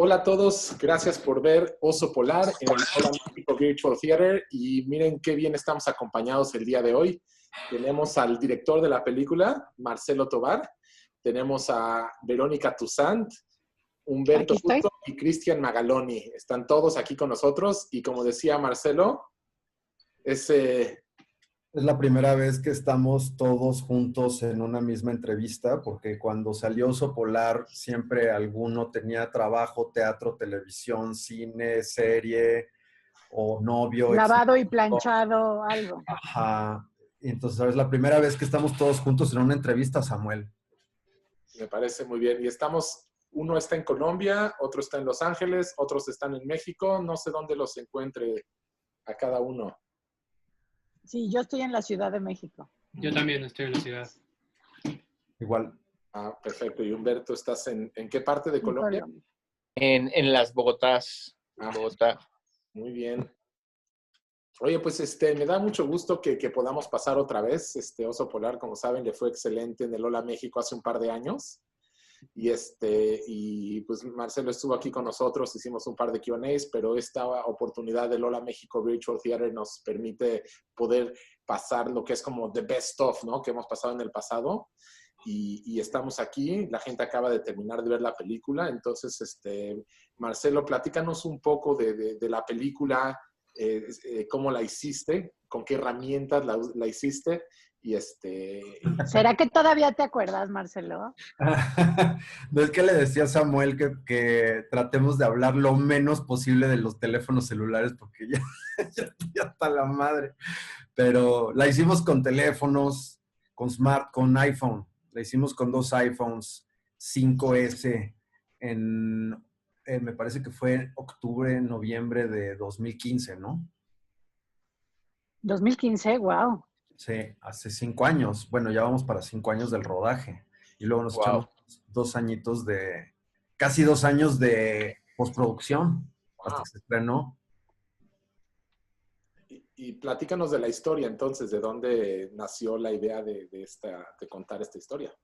Hola a todos, gracias por ver Oso Polar en el Hola México Virtual Theater y miren qué bien estamos acompañados el día de hoy. Tenemos al director de la película, Marcelo Tovar, tenemos a Verónica Toussaint, Humberto Aquí estoy. Puto y Cristian Magaloni. Están todos aquí con nosotros y como decía Marcelo, es Es la primera vez que estamos todos juntos en una misma entrevista, porque cuando salió Oso Polar siempre alguno tenía trabajo, teatro, televisión, cine, serie o novio, Lavado y etcétera. planchado, algo. Ajá. Y entonces es la primera vez que estamos todos juntos en una entrevista, Samuel. me parece muy bien. Y estamos, uno está en Colombia, otro está en Los Ángeles, otros están en México. No sé dónde los encuentre a cada uno. Sí, yo estoy en la Ciudad de México. Yo también estoy en la ciudad. Igual. Ah, perfecto. Y Humberto, ¿estás en qué parte de Colombia? En las Bogotás. Ah, Bogotá. muy bien. Oye, pues me da mucho gusto que podamos pasar otra vez. Oso Polar, como saben, le fue excelente en el Hola México hace un par de años. Y pues Marcelo estuvo aquí con nosotros, hicimos un par de Q&As, pero esta oportunidad del Hola México Virtual Theater nos permite poder pasar lo que es como the best of, ¿no? Que hemos pasado en el pasado. Y estamos aquí, la gente acaba de terminar de ver la película. Entonces, Marcelo, platícanos un poco de la película, cómo la hiciste, con qué herramientas la hiciste. ¿Será que todavía te acuerdas, Marcelo? No es que le decía a Samuel que tratemos de hablar lo menos posible de los teléfonos celulares porque ya estoy hasta la madre. Pero la hicimos con teléfonos, con iPhone. La hicimos con 2 iPhones 5S me parece que fue en octubre, noviembre de 2015, ¿no? 2015, wow. Sí, hace 5 años. Bueno, ya vamos para 5 años del rodaje. Y luego nos echamos 2 añitos casi 2 años de postproducción hasta que se estrenó. Y platícanos de la historia, entonces, de dónde nació la idea de contar esta historia.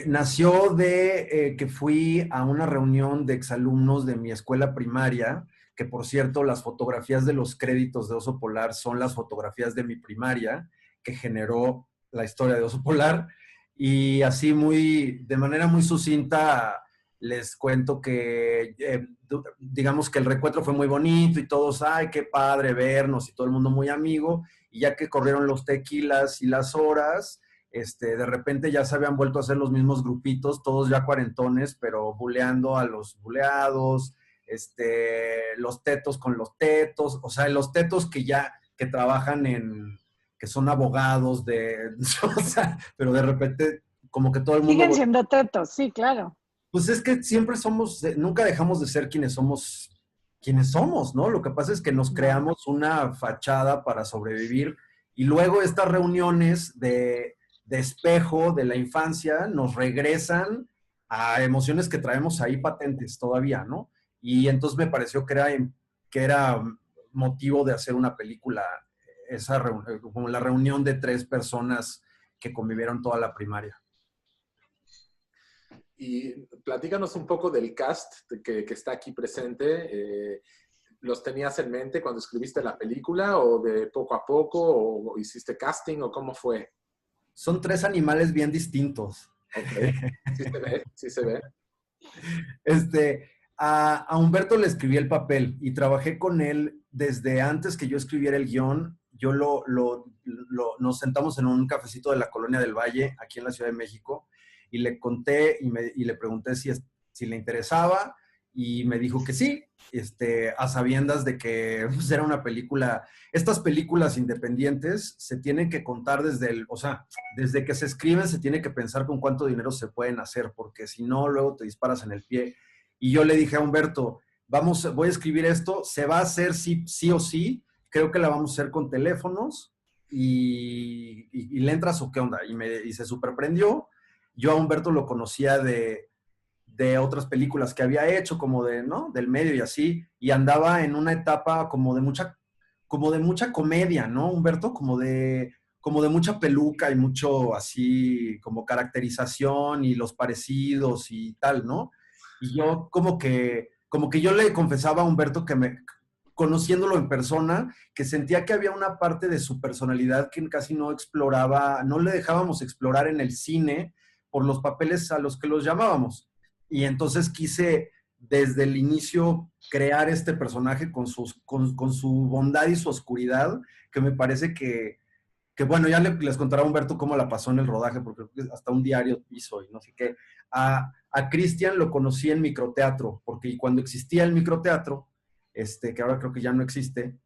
Nació de que fui a una reunión de exalumnos de mi escuela primaria, que por cierto, las fotografías de los créditos de Oso Polar son las fotografías de mi primaria, que generó la historia de Oso Polar. Y así de manera muy sucinta, les cuento que, digamos que el reencuentro fue muy bonito y todos, ay, qué padre vernos y todo el mundo muy amigo. Y ya que corrieron los tequilas y las horas, de repente ya se habían vuelto a hacer los mismos grupitos, todos ya cuarentones, pero buleando a los buleados, los tetos con los tetos, o sea, los tetos que trabajan que son abogados o sea, pero de repente como que todo el mundo... Siguen siendo tetos, sí, claro. Pues es que siempre nunca dejamos de ser quienes somos, ¿no? Lo que pasa es que nos creamos una fachada para sobrevivir y luego estas reuniones de espejo de la infancia nos regresan a emociones que traemos ahí patentes todavía, ¿no? Y entonces me pareció que era motivo de hacer una película, como la reunión de 3 personas que convivieron toda la primaria. Y platícanos un poco del cast que está aquí presente. ¿Los tenías en mente cuando escribiste la película o de poco a poco o hiciste casting o cómo fue? Son 3 animales bien distintos. Ok, sí se ve. A Humberto le escribí el papel y trabajé con él desde antes que yo escribiera el guión. Nos sentamos en un cafecito de la Colonia del Valle, aquí en la Ciudad de México, y le conté y le pregunté si le interesaba, y me dijo que sí, a sabiendas de que pues, era una película. Estas películas independientes se tienen que contar desde que se escriben se tiene que pensar con cuánto dinero se pueden hacer, porque si no, luego te disparas en el pie. Y yo le dije a Humberto, voy a escribir esto, se va a hacer sí o sí, creo que la vamos a hacer con teléfonos, y ¿le entras o qué onda? Y se superprendió. Yo a Humberto lo conocía de otras películas que había hecho, como ¿no? Del medio y así, y andaba en una etapa como de mucha comedia, ¿no, Humberto? Como de mucha peluca y mucho así como caracterización y los parecidos y tal, ¿no? Y yo como que yo le confesaba a Humberto conociéndolo en persona, que sentía que había una parte de su personalidad que casi no exploraba, no le dejábamos explorar en el cine por los papeles a los que los llamábamos. Y entonces quise desde el inicio crear este personaje con su bondad y su oscuridad, que me parece que bueno, ya les contará a Humberto cómo la pasó en el rodaje, porque creo que hasta un diario hizo y no sé qué. A Cristian lo conocí en microteatro, porque cuando existía el microteatro, que ahora creo que ya no existe,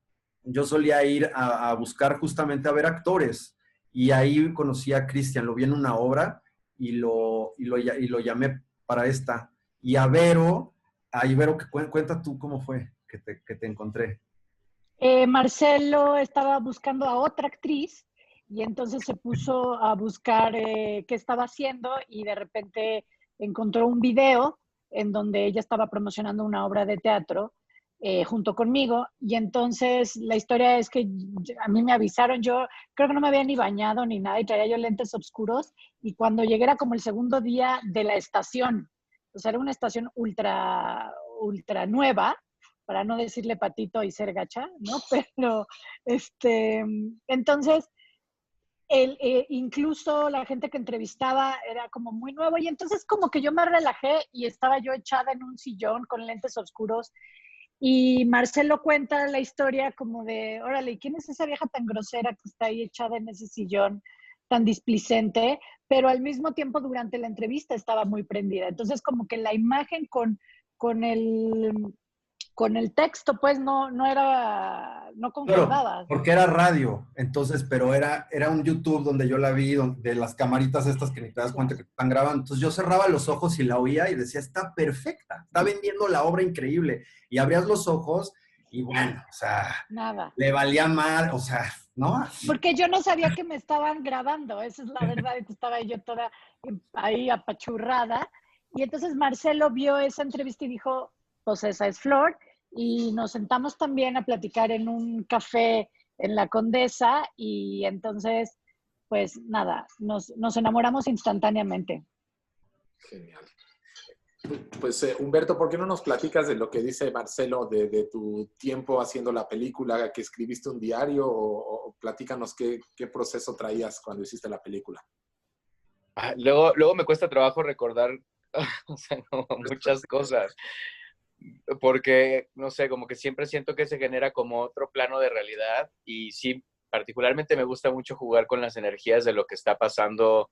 yo solía ir a buscar justamente a ver actores, y ahí conocí a Cristian, lo vi en una obra y lo llamé para esta. Y a Ibero, cuenta tú cómo fue que te encontré. Marcelo estaba buscando a otra actriz y entonces se puso a buscar qué estaba haciendo y de repente encontró un video en donde ella estaba promocionando una obra de teatro junto conmigo, y entonces la historia es que a mí me avisaron, yo creo que no me había ni bañado ni nada y traía yo lentes oscuros, y cuando llegué era como el segundo día de la estación, o sea, era una estación ultra nueva, para no decirle patito y ser gacha, ¿no? Pero, entonces, incluso la gente que entrevistaba era como muy nuevo, y entonces como que yo me relajé y estaba yo echada en un sillón con lentes oscuros, y Marcelo cuenta la historia como de, órale, ¿quién es esa vieja tan grosera que está ahí echada en ese sillón tan displicente? Pero al mismo tiempo durante la entrevista estaba muy prendida. Entonces como que la imagen con el con el texto, pues no Claro, concordaba. porque era radio, entonces, pero era un YouTube donde yo la vi, de las camaritas estas que ni te das cuenta Claro. que te están grabando. Entonces yo cerraba los ojos y la oía y decía, está perfecta, está vendiendo la obra increíble. Y abrías los ojos y bueno, o sea, Nada. le valía mal, o sea, ¿no? Porque yo no sabía que me estaban grabando, esa es la verdad, estaba yo toda ahí apachurrada. Y entonces Marcelo vio esa entrevista y dijo, pues esa es Flor, y nos sentamos también a platicar en un café en la Condesa, y entonces, pues nada, nos enamoramos instantáneamente. Genial. Pues Humberto, ¿por qué no nos platicas de lo que dice Marcelo de tu tiempo haciendo la película, que escribiste un diario, o platícanos qué proceso traías cuando hiciste la película? Luego me cuesta trabajo recordar o sea, como muchas cosas, porque, no sé, como que siempre siento que se genera como otro plano de realidad, y sí, particularmente me gusta mucho jugar con las energías de lo que está pasando,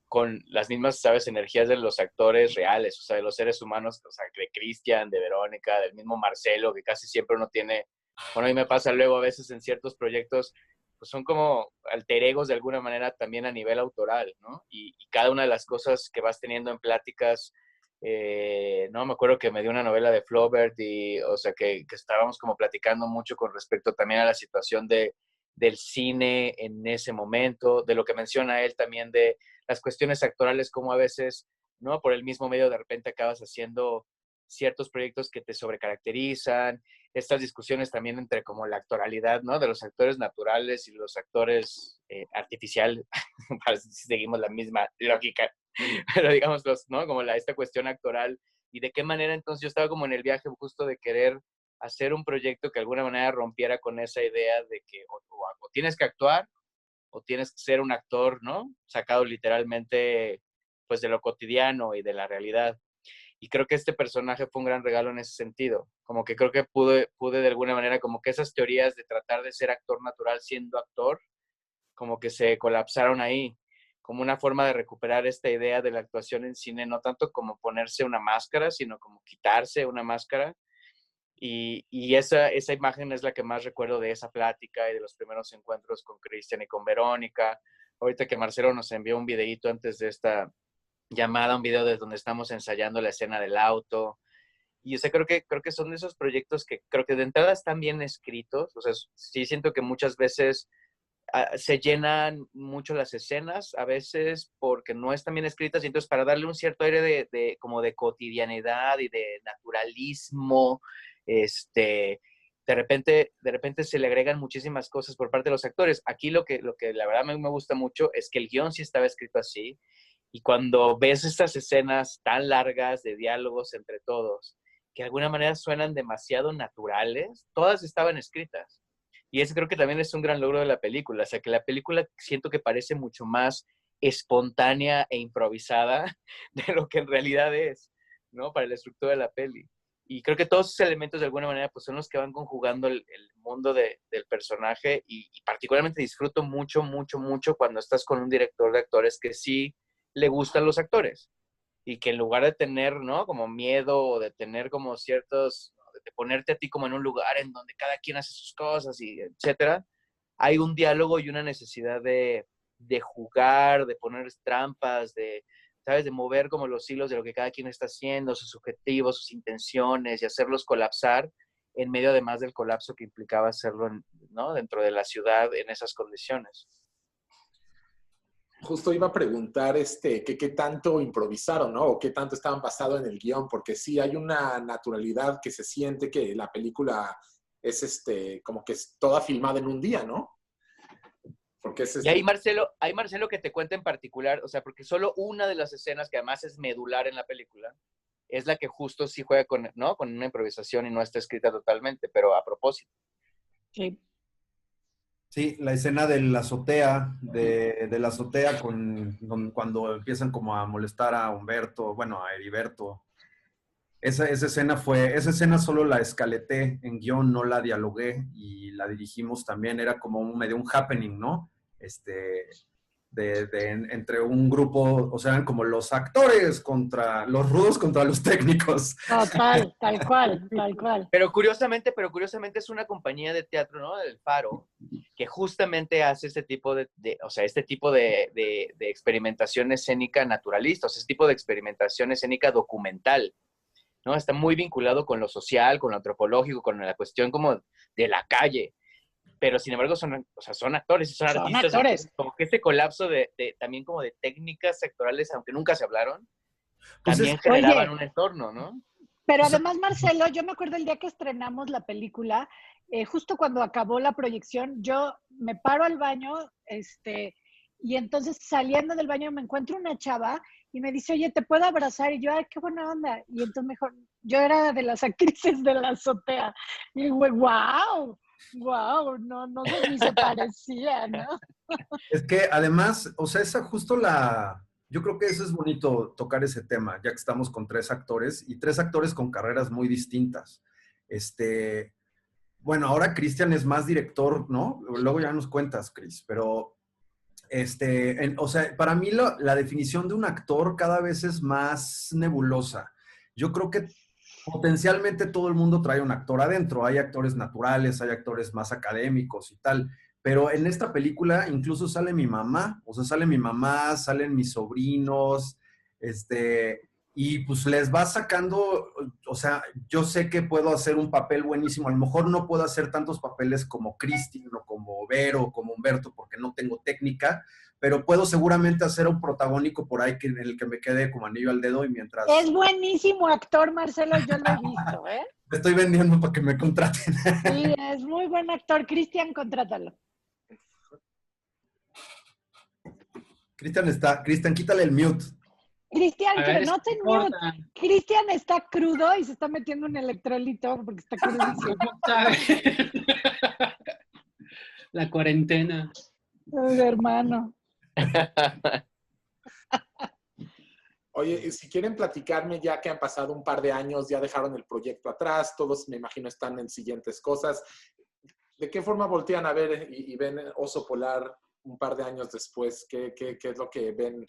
con las mismas, ¿sabes?, energías de los actores reales, o sea, de los seres humanos, o sea, de Cristian, de Verónica, del mismo Marcelo, que casi siempre uno tiene, bueno, a mí me pasa luego a veces en ciertos proyectos, pues son como alter egos de alguna manera también a nivel autoral, ¿no? Y cada una de las cosas que vas teniendo en pláticas, no, me acuerdo que me dio una novela de Flaubert, y, o sea, que estábamos como platicando mucho con respecto también a la situación del cine en ese momento, de lo que menciona él también de las cuestiones actorales, como a veces, ¿no? Por el mismo medio de repente acabas haciendo ciertos proyectos que te sobrecaracterizan, estas discusiones también entre como la actoralidad, ¿no? De los actores naturales y los actores artificiales, para si seguimos la misma lógica, pero digamos, ¿no? Como esta cuestión actoral, y de qué manera entonces yo estaba como en el viaje justo de querer hacer un proyecto que de alguna manera rompiera con esa idea de que o tienes que actuar o tienes que ser un actor, ¿no? Sacado literalmente, pues, de lo cotidiano y de la realidad. Y creo que este personaje fue un gran regalo en ese sentido. Como que creo que pude de alguna manera, como que esas teorías de tratar de ser actor natural siendo actor, como que se colapsaron ahí, como una forma de recuperar esta idea de la actuación en cine, no tanto como ponerse una máscara, sino como quitarse una máscara. Y esa imagen es la que más recuerdo de esa plática y de los primeros encuentros con Cristian y con Verónica. Ahorita que Marcelo nos envió un videíto antes de esta llamada, un video de donde estamos ensayando la escena del auto. Y o sea, creo que son de esos proyectos que creo que de entrada están bien escritos. O sea, sí siento que muchas veces se llenan mucho las escenas, a veces porque no están bien escritas, y entonces para darle un cierto aire como de cotidianidad y de naturalismo, de repente se le agregan muchísimas cosas por parte de los actores. Aquí lo que la verdad me gusta mucho es que el guión sí estaba escrito así, Y cuando ves estas escenas tan largas de diálogos entre todos, que de alguna manera suenan demasiado naturales, todas estaban escritas. Y ese creo que también es un gran logro de la película. O sea, que la película siento que parece mucho más espontánea e improvisada de lo que en realidad es, ¿no? Para la estructura de la peli. Y creo que todos esos elementos de alguna manera pues son los que van conjugando el mundo del personaje y particularmente disfruto mucho, mucho, mucho cuando estás con un director de actores que sí le gustan los actores y que en lugar de tener, ¿no? Como miedo o de tener como ciertos, de ponerte a ti como en un lugar en donde cada quien hace sus cosas y etcétera, hay un diálogo y una necesidad de jugar, de poner trampas, de, ¿sabes? De mover como los hilos de lo que cada quien está haciendo, sus objetivos, sus intenciones y hacerlos colapsar en medio además del colapso que implicaba hacerlo, ¿no? Dentro de la ciudad en esas condiciones. Justo iba a preguntar qué tanto improvisaron, ¿no? O qué tanto estaban basados en el guión, porque sí hay una naturalidad que se siente que la película es como que es toda filmada en un día, ¿no? Porque es Y hay Marcelo que te cuenta en particular, o sea, porque solo una de las escenas que además es medular en la película es la que justo sí juega con, ¿no? Con una improvisación y no está escrita totalmente, pero a propósito. Sí. Sí, la escena de la azotea, de la azotea cuando empiezan como a molestar a Humberto, bueno, a Heriberto. Esa escena solo la escaleté en guión, no la dialogué y la dirigimos también, era como medio un happening, ¿no? Entre un grupo, o sea, eran como los actores contra los rudos contra los técnicos. Total, tal cual, tal cual. Pero curiosamente es una compañía de teatro, ¿no? El Faro, que justamente hace este tipo o sea, este tipo de experimentación escénica naturalista, o sea, este tipo de experimentación escénica documental, ¿no? Está muy vinculado con lo social, con lo antropológico, con la cuestión como de la calle. Pero sin embargo son actores y son artistas. Actores. Como que ese colapso también como de técnicas sectorales, aunque nunca se hablaron, Pues también generaban Oye, un entorno, ¿no? pero o sea, además, Marcelo, yo me acuerdo el día que estrenamos la película, justo cuando acabó la proyección, yo me paro al baño, y entonces saliendo del baño me encuentro una chava y me dice, oye, ¿te puedo abrazar? Y yo, ay, qué buena onda. Y entonces mejor, yo era de las actrices de la azotea. Y digo, wow, wow, no sé, ni se parecía, ¿no? es que además, o sea, yo creo que eso es bonito tocar ese tema, ya que estamos con tres actores y tres actores con carreras muy distintas. Bueno, ahora Cristian es más director, ¿no? Luego ya nos cuentas, Cris, pero o sea, para mí la definición de un actor cada vez es más nebulosa. Yo creo que potencialmente todo el mundo trae un actor adentro. Hay actores naturales, hay actores más académicos y tal. Pero en esta película incluso sale mi mamá, o sea, sale mi mamá, salen mis sobrinos, y pues les va sacando, o sea, yo sé que puedo hacer un papel buenísimo, a lo mejor no puedo hacer tantos papeles como Cristian o como Vero o como Humberto porque no tengo técnica, pero puedo seguramente hacer un protagónico por ahí en el que me quede como anillo al dedo y mientras... Es buenísimo actor, Marcelo, yo lo he visto, ¿eh? Me estoy vendiendo para que me contraten. Sí, es muy buen actor. Cristian, contrátalo. Cristian, quítale el mute. Cristian, A que ver, no te mute. Cristian está crudo y se está metiendo un electrolito porque está crudísimo. La cuarentena. Ay, hermano. Oye, si quieren platicarme, ya que han pasado un par de años, ya dejaron el proyecto atrás, todos me imagino están en siguientes cosas. ¿De qué forma voltean a ver y ven Oso Polar un par de años después? ¿Qué es lo que ven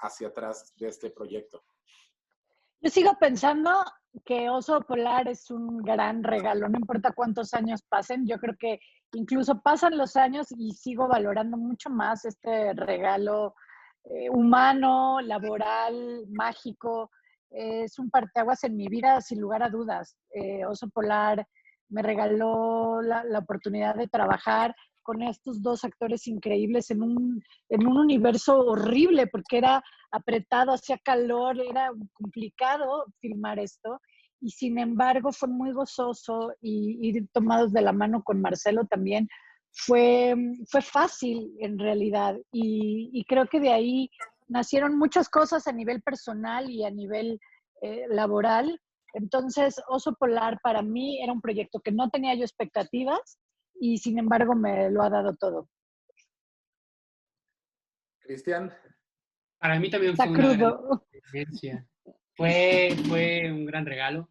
hacia atrás de este proyecto? Yo sigo pensando que Oso Polar es un gran regalo, no importa cuántos años pasen, yo creo que incluso pasan los años y sigo valorando mucho más este regalo humano, laboral, mágico. Es un parteaguas en mi vida, sin lugar a dudas. Oso Polar me regaló la oportunidad de trabajar con estos dos actores increíbles en un universo horrible, porque era apretado, hacía calor, era complicado filmar esto. Y sin embargo fue muy gozoso y ir tomados de la mano con Marcelo también fue fácil en realidad. Y creo que de ahí nacieron muchas cosas a nivel personal y a nivel laboral. Entonces, Oso Polar para mí era un proyecto que no tenía yo expectativas y sin embargo me lo ha dado todo. Cristian. Para mí también Está fue una gran crudo. experiencia. Fue un gran regalo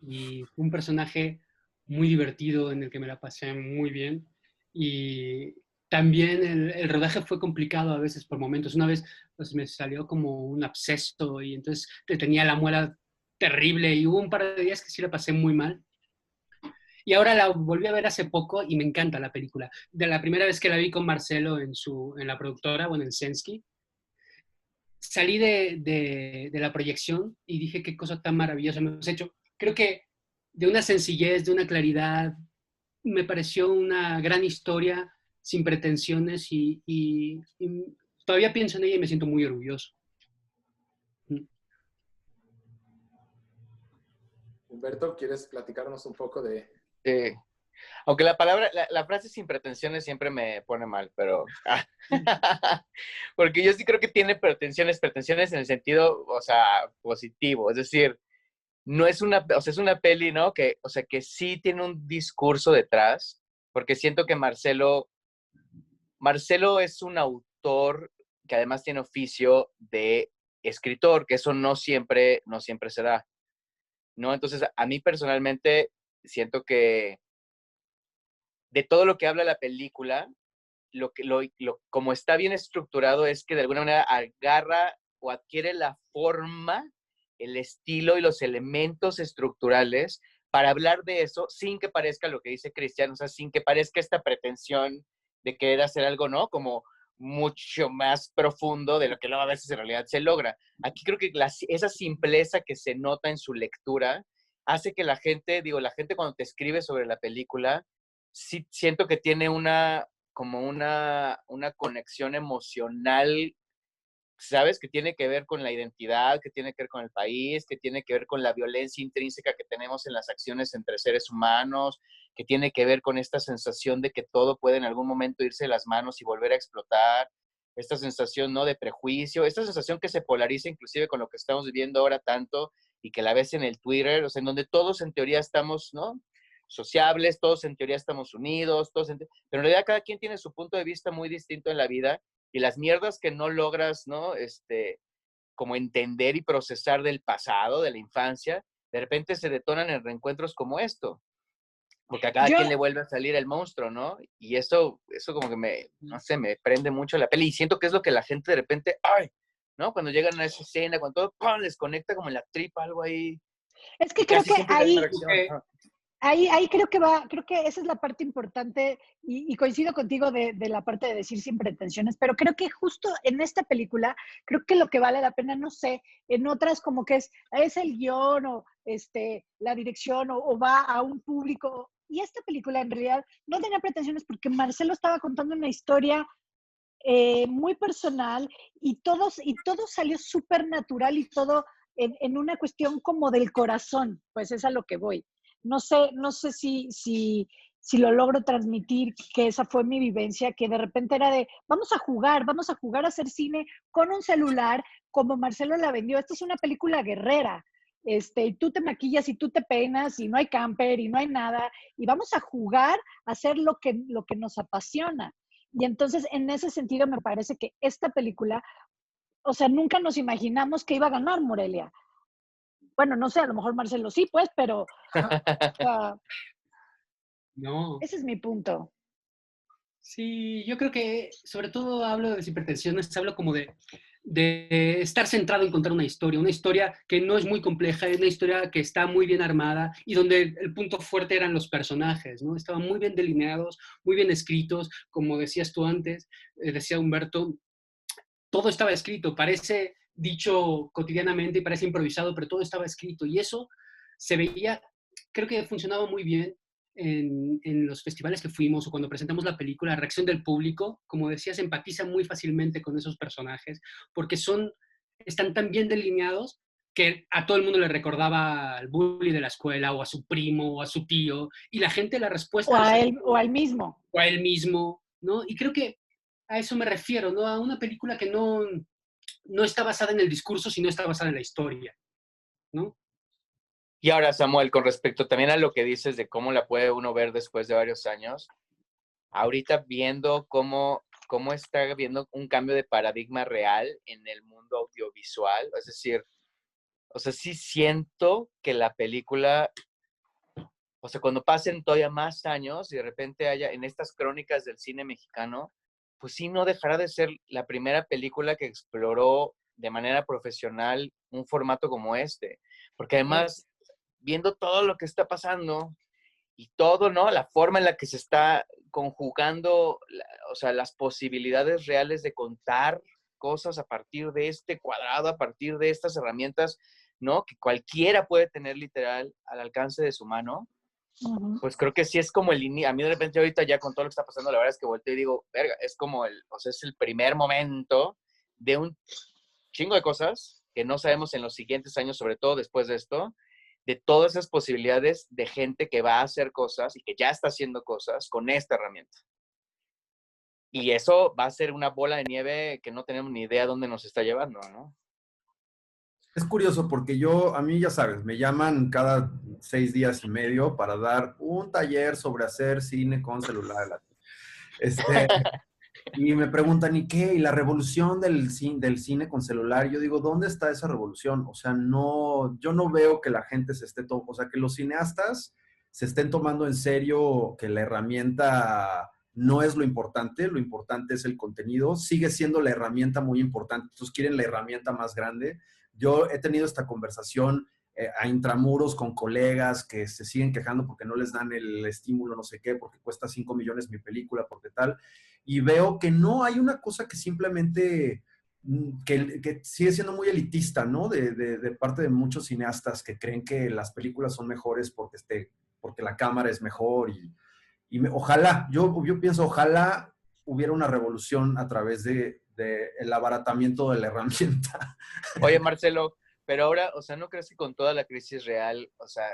y fue un personaje muy divertido en el que me la pasé muy bien. Y también el rodaje fue complicado a veces por momentos. Una vez pues, me salió como un absceso y entonces tenía la muela terrible y hubo un par de días que sí la pasé muy mal. Y ahora la volví a ver hace poco y me encanta la película. De la primera vez que la vi con Marcelo en la productora, bueno, en Sensky, salí de la proyección y dije qué cosa tan maravillosa me has hecho. Creo que de una sencillez, de una claridad, me pareció una gran historia sin pretensiones y todavía pienso en ella y me siento muy orgulloso. Humberto, ¿quieres platicarnos un poco de...? Aunque la palabra, la frase sin pretensiones siempre me pone mal, pero... porque yo sí creo que tiene pretensiones en el sentido, o sea, positivo. Es decir, no es una, o sea, es una peli, ¿no? Que, o sea, que sí tiene un discurso detrás, porque siento que Marcelo es un autor que además tiene oficio de escritor, que eso no siempre se da, ¿no? Entonces, a mí personalmente siento que de todo lo que habla la película, como está bien estructurado es que de alguna manera agarra o adquiere la forma, el estilo y los elementos estructurales para hablar de eso sin que parezca lo que dice Cristian, o sea, sin que parezca esta pretensión de querer hacer algo, ¿no? Como mucho más profundo de lo que luego a veces en realidad se logra. Aquí creo que esa simpleza que se nota en su lectura hace que la gente cuando te escribe sobre la película, sí siento que tiene como una conexión emocional, ¿sabes? Que tiene que ver con la identidad, que tiene que ver con el país, que tiene que ver con la violencia intrínseca que tenemos en las acciones entre seres humanos, que tiene que ver con esta sensación de que todo puede en algún momento irse de las manos y volver a explotar, esta sensación, ¿no? De prejuicio, esta sensación que se polariza inclusive con lo que estamos viviendo ahora tanto y que la ves en el Twitter, o sea, en donde todos en teoría estamos, ¿no? Sociables, todos en teoría estamos unidos, pero en realidad cada quien tiene su punto de vista muy distinto en la vida y las mierdas que no logras, ¿no? Como entender y procesar del pasado, de la infancia, de repente se detonan en reencuentros como esto, porque a cada quien le vuelve a salir el monstruo, ¿no? Y eso como que no sé, me prende mucho la peli y siento que es lo que la gente de repente, ¡ay! ¿No? Cuando llegan a esa escena, cuando todo ¡pum! Les conecta como en la tripa, algo ahí. Es que creo que ahí creo que esa es la parte importante y coincido contigo de la parte de decir sin pretensiones, pero creo que justo en esta película, creo que lo que vale la pena, no sé, en otras como que es el guión o la dirección o va a un público, y esta película en realidad no tenía pretensiones porque Marcelo estaba contando una historia muy personal y todo salió súper natural y todo en una cuestión como del corazón, pues es a lo que voy. No sé si lo logro transmitir, que esa fue mi vivencia, que de repente era de, vamos a jugar a hacer cine con un celular, como Marcelo la vendió. Esta es una película guerrera, y tú te maquillas y tú te peinas y no hay camper y no hay nada, y vamos a jugar a hacer lo que nos apasiona. Y entonces, en ese sentido, me parece que esta película, o sea, nunca nos imaginamos que iba a ganar Morelia. Bueno, no sé, a lo mejor Marcelo sí, pues, pero No. Ese es mi punto. Sí, yo creo que sobre todo hablo de hipertensiones, hablo como de estar centrado en contar una historia que no es muy compleja, es una historia que está muy bien armada y donde el punto fuerte eran los personajes, ¿no? Estaban muy bien delineados, muy bien escritos, como decías tú antes, decía Humberto, todo estaba escrito, parece dicho cotidianamente y parece improvisado, pero todo estaba escrito y eso se veía, creo que funcionaba muy bien en los festivales que fuimos o cuando presentamos la película, la reacción del público, como decías, empatiza muy fácilmente con esos personajes porque están tan bien delineados que a todo el mundo le recordaba al bully de la escuela o a su primo o a su tío y la gente la respuesta... O al mismo. O a él mismo, ¿no? Y creo que a eso me refiero, ¿no? A una película que no no está basada en el discurso, sino está basada en la historia, ¿no? Y ahora, Samuel, con respecto también a lo que dices de cómo la puede uno ver después de varios años, ahorita viendo cómo está habiendo un cambio de paradigma real en el mundo audiovisual, es decir, o sea, sí siento que la película, o sea, cuando pasen todavía más años y de repente haya en estas crónicas del cine mexicano, pues sí no dejará de ser la primera película que exploró de manera profesional un formato como este. Porque además, viendo todo lo que está pasando y todo, ¿no? La forma en la que se está conjugando, o sea, las posibilidades reales de contar cosas a partir de este cuadrado, a partir de estas herramientas, ¿no? Que cualquiera puede tener literal al alcance de su mano. Pues creo que sí es como el inicio. A mí de repente ahorita ya con todo lo que está pasando, la verdad es que volteo y digo, verga, es como o sea, es el primer momento de un chingo de cosas que no sabemos en los siguientes años, sobre todo después de esto, de todas esas posibilidades de gente que va a hacer cosas y que ya está haciendo cosas con esta herramienta. Y eso va a ser una bola de nieve que no tenemos ni idea dónde nos está llevando, ¿no? Es curioso porque a mí ya sabes, me llaman cada 6 días y medio para dar un taller sobre hacer cine con celular. Y me preguntan, ¿y qué? ¿Y la revolución del cine con celular? Yo digo, ¿dónde está esa revolución? O sea, no, yo no veo que la gente o sea, que los cineastas se estén tomando en serio que la herramienta no es lo importante es el contenido, sigue siendo la herramienta muy importante, entonces quieren la herramienta más grande. Yo he tenido esta conversación a intramuros con colegas que se siguen quejando porque no les dan el estímulo, no sé qué, porque cuesta 5 millones mi película, porque tal. Y veo que no hay una cosa que simplemente, que sigue siendo muy elitista, ¿no? De parte de muchos cineastas que creen que las películas son mejores porque la cámara es mejor. Ojalá, yo pienso, ojalá hubiera una revolución a través de el abaratamiento de la herramienta. Oye, Marcelo, pero ahora, o sea, ¿no crees que con toda la crisis real, o sea,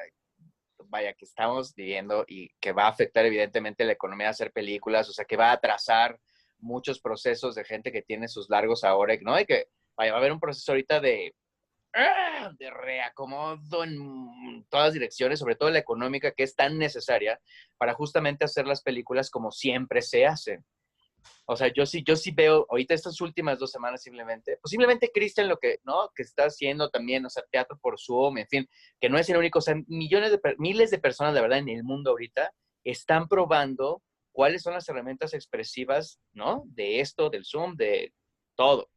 vaya, que estamos viviendo y que va a afectar evidentemente la economía de hacer películas, o sea, que va a atrasar muchos procesos de gente que tiene sus largos ahora, ¿no? Y que, vaya, va a haber un proceso ahorita de reacomodo en todas direcciones, sobre todo la económica, que es tan necesaria para justamente hacer las películas como siempre se hacen. O sea, yo sí veo ahorita estas últimas 2 semanas posiblemente Cristian lo que, ¿no? Que está haciendo también, o sea, teatro por Zoom, en fin, que no es el único, o sea, miles de personas, la verdad, en el mundo ahorita están probando cuáles son las herramientas expresivas, ¿no? De esto, del Zoom, de todo.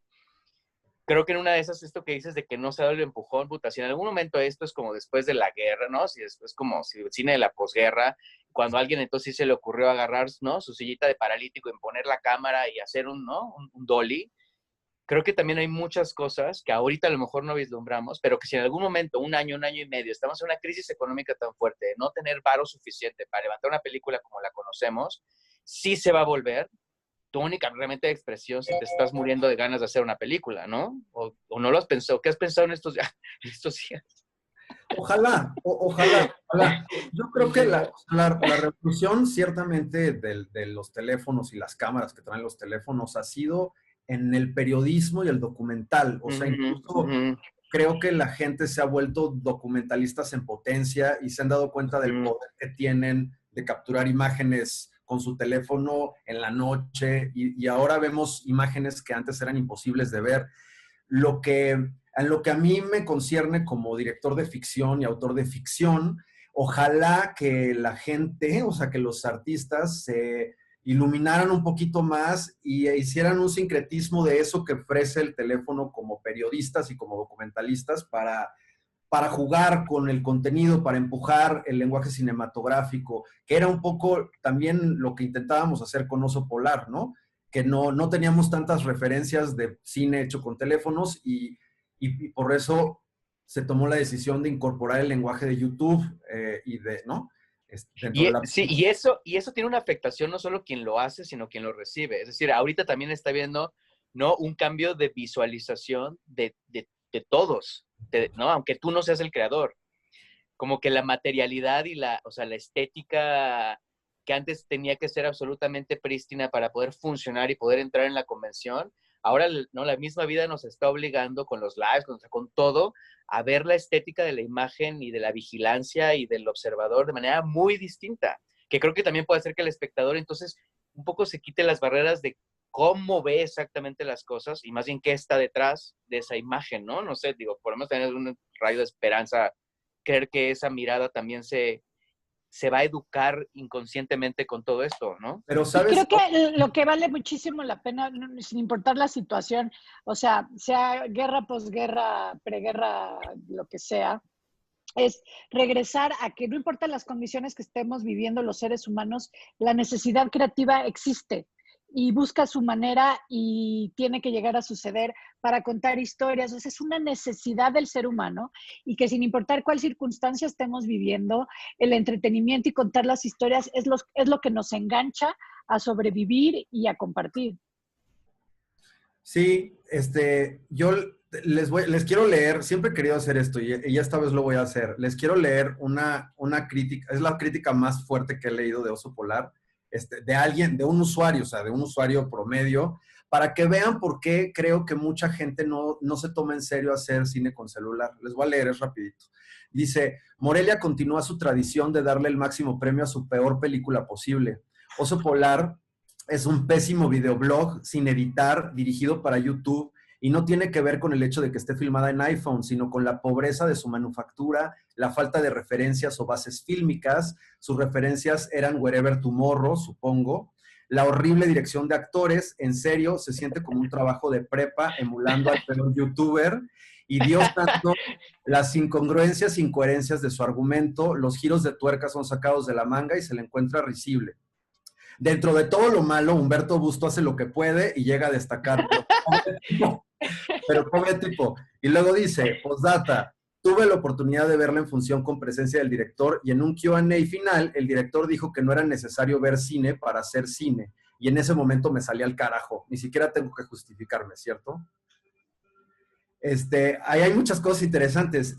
Creo que en una de esas, esto que dices de que no se da el empujón, puta, si en algún momento esto es como después de la guerra, ¿no? Si es como si el cine de la posguerra, cuando a alguien entonces sí se le ocurrió agarrar, ¿no? Su sillita de paralítico, en poner la cámara y hacer ¿no? Un dolly. Creo que también hay muchas cosas que ahorita a lo mejor no vislumbramos, pero que si en algún momento, un año y medio, estamos en una crisis económica tan fuerte, de no tener varo suficiente para levantar una película como la conocemos, sí se va a volver tu única realmente expresión si te estás muriendo de ganas de hacer una película, ¿no? O no lo has pensado. ¿Qué has pensado en estos días? Ojalá. Yo creo que la revolución ciertamente de los teléfonos y las cámaras que traen los teléfonos ha sido en el periodismo y el documental. O sea, incluso creo que la gente se ha vuelto documentalistas en potencia y se han dado cuenta del poder que tienen de capturar imágenes con su teléfono en la noche y ahora vemos imágenes que antes eran imposibles de ver. En lo que a mí me concierne como director de ficción y autor de ficción, ojalá que la gente, o sea, que los artistas se iluminaran un poquito más y hicieran un sincretismo de eso que ofrece el teléfono como periodistas y como documentalistas para jugar con el contenido, para empujar el lenguaje cinematográfico, que era un poco también lo que intentábamos hacer con Oso Polar, ¿no? Que no teníamos tantas referencias de cine hecho con teléfonos y por eso se tomó la decisión de incorporar el lenguaje de YouTube ¿no? Sí, y eso tiene una afectación no solo quien lo hace, sino quien lo recibe. Es decir, ahorita también está viendo, ¿no? Un cambio de visualización de todos, ¿no? Aunque tú no seas el creador. Como que la materialidad y o sea, la estética que antes tenía que ser absolutamente prístina para poder funcionar y poder entrar en la convención, ahora, ¿no? La misma vida nos está obligando con los lives, con todo, a ver la estética de la imagen y de la vigilancia y del observador de manera muy distinta, que creo que también puede hacer que el espectador entonces un poco se quite las barreras de cómo ve exactamente las cosas y más bien qué está detrás de esa imagen, ¿no? No sé, digo, podemos tener un rayo de esperanza, creer que esa mirada también se va a educar inconscientemente con todo esto, ¿no? Pero, Y ¿sabes? creo que lo que vale muchísimo la pena, sin importar la situación, o sea guerra, posguerra, preguerra, lo que sea, es regresar a que no importa las condiciones que estemos viviendo los seres humanos, la necesidad creativa existe y busca su manera y tiene que llegar a suceder para contar historias. O sea, es una necesidad del ser humano y que sin importar cuál circunstancia estemos viviendo, el entretenimiento y contar las historias es lo que nos engancha a sobrevivir y a compartir. Sí, yo les quiero leer, siempre he querido hacer esto y esta vez lo voy a hacer. Les quiero leer una crítica, es la crítica más fuerte que he leído de Oso Polar, de alguien, de un usuario, o sea, de un usuario promedio, para que vean por qué creo que mucha gente no se toma en serio hacer cine con celular. Les voy a leer, es rapidito. Dice, Morelia continúa su tradición de darle el máximo premio a su peor película posible. Oso Polar es un pésimo videoblog sin editar, dirigido para YouTube, y no tiene que ver con el hecho de que esté filmada en iPhone, sino con la pobreza de su manufactura, la falta de referencias o bases fílmicas. Sus referencias eran Wherever Tomorrow, supongo. La horrible dirección de actores, en serio, se siente como un trabajo de prepa emulando al peor youtuber. Y Dios santo, las incongruencias e incoherencias de su argumento, los giros de tuerca son sacados de la manga y se le encuentra risible. Dentro de todo lo malo, Humberto Busto hace lo que puede y llega a destacar. Pero pobre tipo. Y luego dice, postdata, tuve la oportunidad de verla en función con presencia del director y en un Q&A final, el director dijo que no era necesario ver cine para hacer cine. Y en ese momento me salí al carajo. Ni siquiera tengo que justificarme, ¿cierto? Ahí hay muchas cosas interesantes.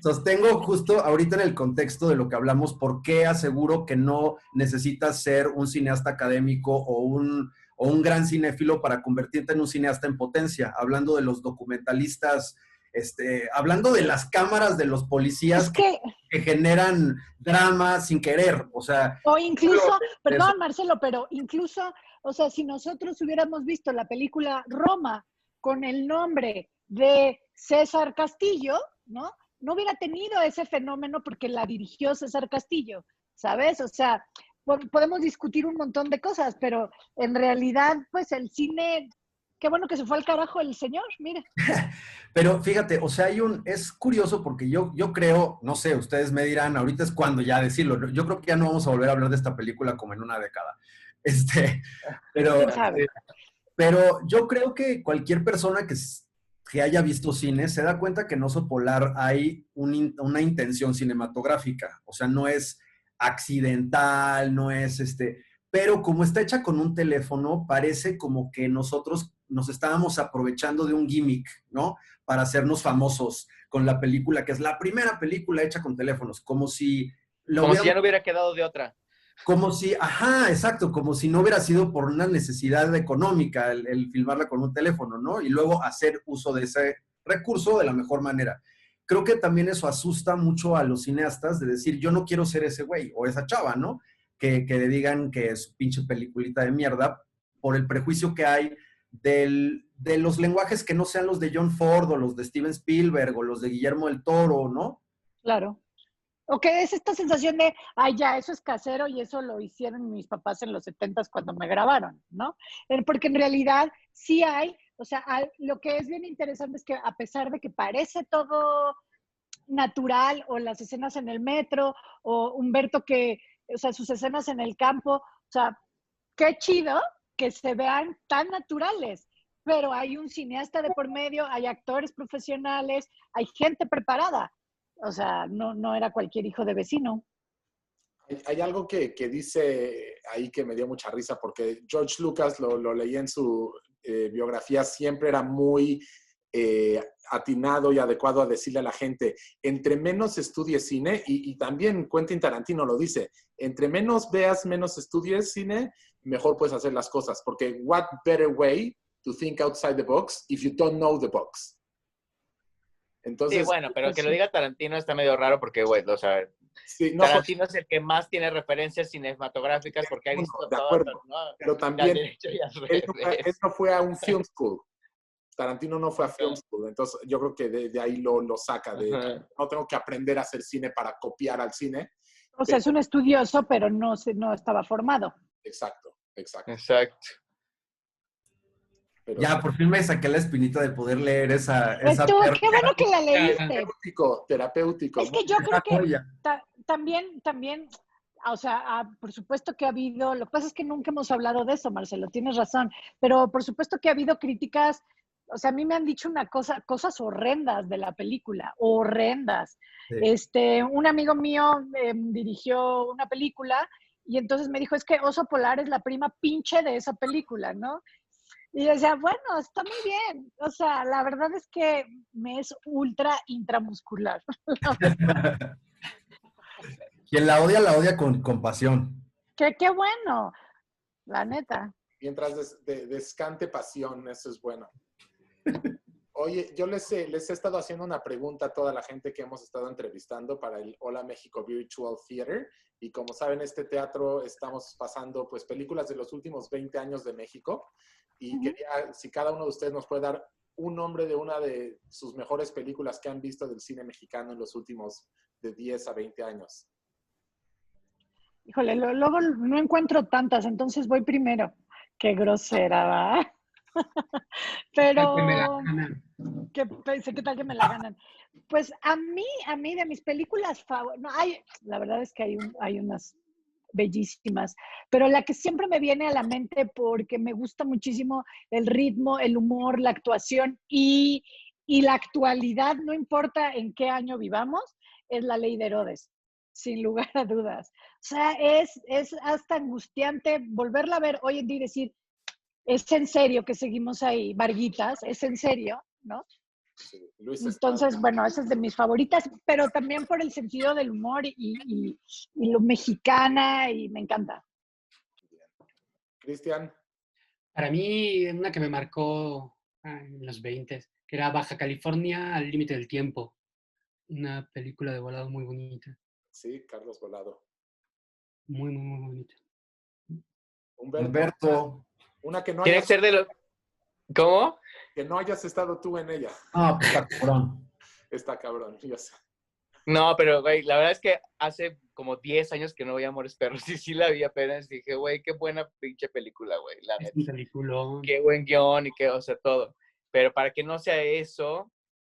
Sostengo justo ahorita en el contexto de lo que hablamos, por qué aseguro que no necesitas ser un cineasta académico o un gran cinéfilo para convertirte en un cineasta en potencia. Hablando de los documentalistas, hablando de las cámaras de los policías que generan drama sin querer. O sea, o incluso, perdón Marcelo, pero incluso, o sea, si nosotros hubiéramos visto la película Roma con el nombre de César Castillo, ¿no? No hubiera tenido ese fenómeno porque la dirigió César Castillo, ¿sabes? O sea, podemos discutir un montón de cosas, pero en realidad, pues el cine, qué bueno que se fue al carajo el señor, mire. Pero fíjate, o sea, es curioso porque yo creo, no sé, ustedes me dirán, ahorita es cuando ya decirlo, yo creo que ya no vamos a volver a hablar de esta película como en una década. Pero yo creo que cualquier persona que haya visto cine se da cuenta que en Oso Polar hay una intención cinematográfica. O sea, no es accidental, no es pero como está hecha con un teléfono, parece como que nosotros nos estábamos aprovechando de un gimmick, ¿no? Para hacernos famosos con la película, que es la primera película hecha con teléfonos, como si ya no hubiera quedado de otra. Como si, ajá, exacto, como si no hubiera sido por una necesidad económica el filmarla con un teléfono, ¿no? Y luego hacer uso de ese recurso de la mejor manera. Creo que también eso asusta mucho a los cineastas de decir, yo no quiero ser ese güey o esa chava, ¿no? Que le digan que es pinche peliculita de mierda por el prejuicio que hay de los lenguajes que no sean los de John Ford o los de Steven Spielberg o los de Guillermo del Toro, ¿no? Claro. O que es esta sensación de, ay, ya, eso es casero y eso lo hicieron mis papás en los 70s cuando me grabaron, ¿no? Porque en realidad sí hay, o sea, lo que es bien interesante es que a pesar de que parece todo natural, o las escenas en el metro, o Humberto o sea, sus escenas en el campo, o sea, qué chido que se vean tan naturales, pero hay un cineasta de por medio, hay actores profesionales, hay gente preparada. O sea, no era cualquier hijo de vecino. Hay algo que dice ahí que me dio mucha risa, porque George Lucas, lo leí en su biografía, siempre era muy atinado y adecuado a decirle a la gente, entre menos estudies cine, y también Quentin Tarantino lo dice, entre menos veas, menos estudies cine, mejor puedes hacer las cosas, porque what better way to think outside the box if you don't know the box. Entonces, sí, bueno, pero pues que lo sí. diga Tarantino está medio raro porque, güey, o sea, sí, no, Tarantino es el que más tiene referencias cinematográficas porque ha visto de todas, acuerdo, ¿no? pero Al también derecho y al él revés. no fue a un film school. Tarantino no fue a film school, entonces yo creo que de ahí lo saca. Ajá. No tengo que aprender a hacer cine para copiar al cine. O sea, es un estudioso, pero no estaba formado. Exacto. Exacto. Pero Ya, sí, por fin me saqué la espinita de poder leer esa Estuvo, perla qué bueno que la leíste. terapéutico. Es que yo creo que joya. también, o sea, por supuesto que ha habido, lo que pasa es que nunca hemos hablado de eso, Marcelo, tienes razón, pero por supuesto que ha habido críticas, o sea, a mí me han dicho cosas horrendas de la película, horrendas. Sí. Un amigo mío dirigió una película y entonces me dijo, es que Oso Polar es la prima pinche de esa película, ¿no? Y yo decía, bueno, está muy bien. O sea, la verdad es que me es ultra intramuscular. Quien la odia con compasión. Qué bueno, la neta. Mientras descante pasión, eso es bueno. Oye, yo les he estado haciendo una pregunta a toda la gente que hemos estado entrevistando para el Hola México Virtual Theater. Y como saben, este teatro estamos pasando pues películas de los últimos 20 años de México. Y quería, si cada uno de ustedes nos puede dar un nombre de una de sus mejores películas que han visto del cine mexicano en los últimos de 10 a 20 años. Híjole, luego no encuentro tantas, entonces voy primero. Qué grosera, ¿va? Pero, Me la ganan. ¿qué tal que me la ganan? Pues a mí de mis películas favoritas, no, la verdad es que hay unas bellísimas, pero la que siempre me viene a la mente porque me gusta muchísimo el ritmo, el humor, la actuación y la actualidad, no importa en qué año vivamos, es La Ley de Herodes, sin lugar a dudas. O sea, es hasta angustiante volverla a ver hoy en día y decir, es en serio que seguimos ahí, Varguitas, es en serio, ¿no? Sí, Luis Entonces, bueno, esa es de mis favoritas, pero también por el sentido del humor y lo mexicana, y me encanta. Cristian. Para mí, una que me marcó en los 20, que era Baja California al límite del tiempo. Una película de volado muy bonita. Sí, Carlos Volado. Muy, muy, muy bonita. Humberto. Una que no Tiene que ser de los... ¿Cómo? que no hayas estado tú en ella. Ah, pues está cabrón. Está cabrón, yo sé. No, pero, güey, la verdad es que hace como 10 años que no veía Amores Perros y sí la vi apenas. Dije, güey, qué buena pinche película, güey, la Es neta. un peliculón. Qué buen guión y qué, o sea, todo. Pero para que no sea eso,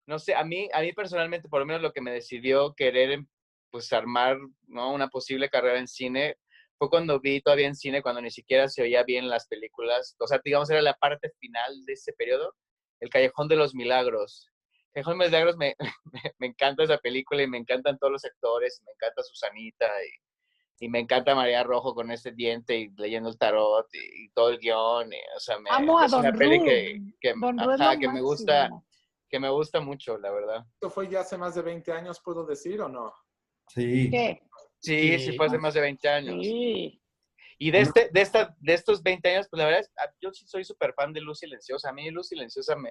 no sé, a mí personalmente, por lo menos lo que me decidió querer, pues, armar, ¿no? Una posible carrera en cine, fue cuando vi todavía en cine, cuando ni siquiera se oía bien las películas. O sea, digamos, era la parte final de ese periodo, El Callejón de los Milagros. Callejón de los Milagros me encanta esa película y me encantan todos los actores, me encanta Susanita y me encanta María Rojo con ese diente y leyendo el tarot y todo el guión. O sea, Amo a es una Don peli Ru. Don Ru es lo máximo. que me gusta mucho, la verdad. ¿Esto fue ya hace más de 20 años, puedo decir, o no? Sí. ¿Qué? Sí, fue hace más de 20 años. Sí. Y de estos 20 años, pues la verdad es, yo sí soy súper fan de Luz Silenciosa. A mí Luz Silenciosa me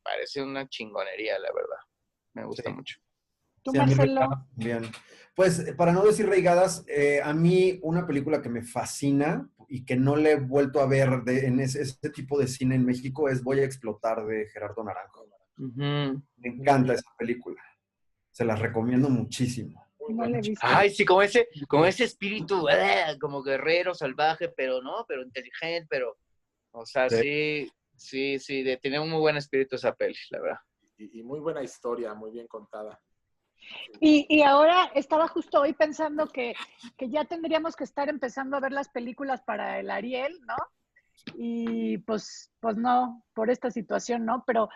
parece una chingonería, la verdad. Me gusta mucho. ¿Tú, Sí, a mí Marcelo? Bien. Pues, para no decir reigadas, a mí una película que me fascina y que no le he vuelto a ver en ese tipo de cine en México es Voy a explotar, de Gerardo Naranjo. Uh-huh. Me encanta esa película. Se las recomiendo muchísimo. No le he visto. Ay, sí, como ese espíritu, como guerrero, salvaje, pero inteligente, pero, o sea, sí, tiene un muy buen espíritu esa peli, la verdad. Y muy buena historia, muy bien contada. Y ahora estaba justo hoy pensando que ya tendríamos que estar empezando a ver las películas para el Ariel, ¿no? Y pues no, por esta situación, ¿no? Pero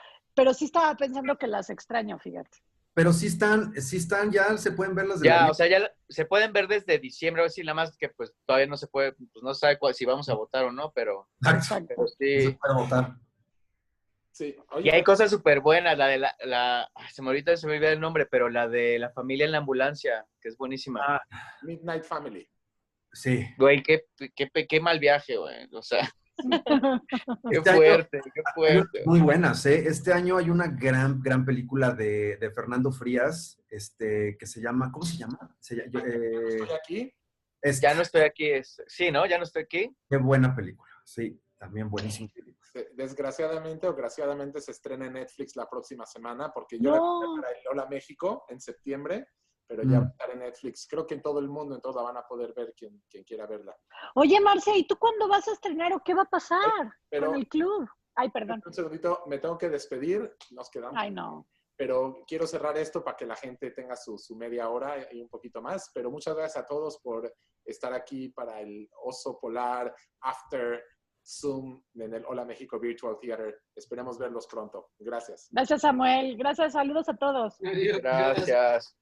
sí estaba pensando que las extraño, fíjate. Pero sí están, ya se pueden ver las de Ya, o sea, ya se pueden ver desde diciembre, a ver si nada más que pues todavía no se puede, pues no sabe si vamos a votar o no, pero Exacto. sí. Se puede votar. Sí. Oye, Y hay cosas súper buenas, se me olvida el nombre, pero la de La Familia en la Ambulancia, que es buenísima. Midnight Family. Sí. Güey, qué mal viaje, güey, o sea. Qué Este año- fuerte, qué Hay fuerte. muy buenas, ¿eh? Este año hay una gran película de Fernando Frías, que se llama, ¿cómo se llama? Estoy aquí. Ya no estoy aquí. Sí, ¿no? Ya no estoy aquí. Qué buena película, sí, también buenísima película. Desgraciadamente o graciadamente se estrena en Netflix la próxima semana porque yo la No. compré para el Hola México en septiembre, pero ya va a estar en Netflix. Creo que en todo el mundo, entonces la van a poder ver quien quiera verla. Oye, Marce, ¿y tú cuándo vas a estrenar o qué va a pasar Pero- con el club? Ay, perdón. Un segundito, me tengo que despedir, nos quedamos. Ay, no. Pero quiero cerrar esto para que la gente tenga su media hora y un poquito más. Pero muchas gracias a todos por estar aquí para el Oso Polar After Zoom en el Hola México Virtual Theater. Esperemos verlos pronto. Gracias. Gracias, Samuel. Gracias, saludos a todos. Adiós. Gracias.